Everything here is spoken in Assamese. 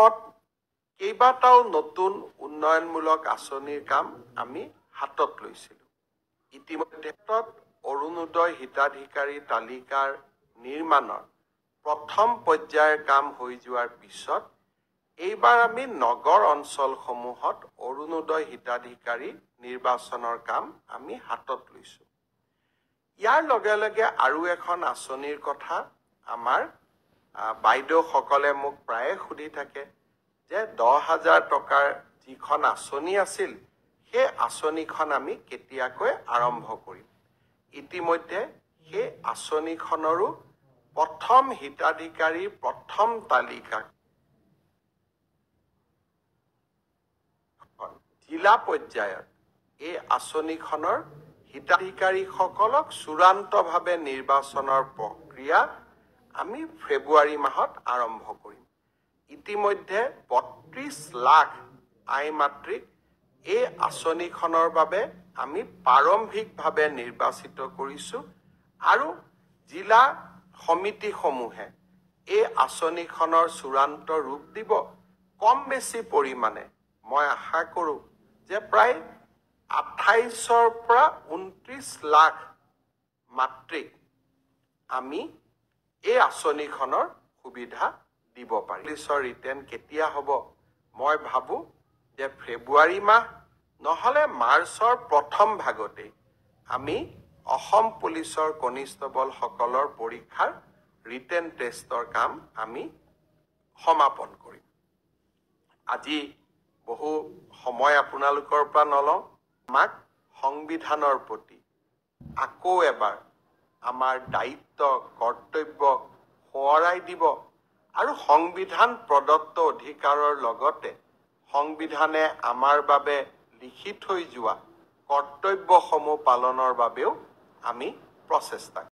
অসমত কেইবাটাও নতুন উন্নয়নমূলক আঁচনিৰ কাম আমি হাতত লৈছিলোঁ। ইতিমধ্যে অৰুণোদয় হিতাধিকাৰী তালিকাৰ নিৰ্মাণৰ প্ৰথম পৰ্যায়ৰ কাম হৈ যোৱাৰ পিছত এইবাৰ আমি নগৰ অঞ্চলসমূহত অৰুণোদয় হিতাধিকাৰী নিৰ্বাচনৰ কাম আমি হাতত লৈছোঁ। ইয়াৰ লগে লগে আৰু এখন আঁচনিৰ কথা আমাৰ বাইদেউসকলে মোক প্ৰায়ে সুধি থাকে যে 10,000 টকাৰ যিখন আঁচনি আছিল সেই আঁচনিখন আমি কেতিয়াকৈ আৰম্ভ কৰিম। ইতিমধ্যে সেই আঁচনিখনৰো প্ৰথম হিতাধিকাৰীৰ প্ৰথম তালিকা জিলা পৰ্যায়ত এই আঁচনিখনৰ হিতাধিকাৰীসকলক চূড়ান্তভাৱে নিৰ্বাচনৰ প্ৰক্ৰিয়া আমি ফেব্ৰুৱাৰী মাহত আৰম্ভ কৰিম। ইতিমধ্যে 32 লাখ আই মাতৃক এই আঁচনিখনৰ বাবে আমি প্ৰাৰম্ভিকভাৱে নিৰ্বাচিত কৰিছোঁ আৰু জিলা সমিতিসমূহে এই আঁচনিখনৰ চূড়ান্ত ৰূপ দিব। কম বেছি পৰিমাণে মই আশা কৰোঁ যে প্ৰায় 28ৰ পৰা 29 লাখ মাতৃক আমি এই আঁচনিখনৰ সুবিধা দিব পাৰিম। পুলিচৰ ৰিটাৰ্ণ কেতিয়া হ'ব? মই ভাবোঁ যে ফেব্ৰুৱাৰী মাহ নহ'লে মাৰ্চৰ প্ৰথম ভাগতেই আমি অসম পুলিচৰ কনিষ্টবলসকলৰ পৰীক্ষাৰ ৰিটেন টেষ্টৰ কাম আমি সমাপন কৰিম। আজি বহু সময় আপোনালোকৰ পৰা নলওঁ। আমাক সংবিধানৰ প্ৰতি আকৌ এবাৰ আমাৰ দায়িত্ব কৰ্তব্য সোঁৱৰাই দিব আৰু সংবিধান প্ৰদত্ত অধিকাৰৰ লগতে সংবিধানে আমাৰ বাবে লিখি থৈ যোৱা কৰ্তব্যসমূহ পালনৰ বাবেও আমি প্ৰচেষ্টা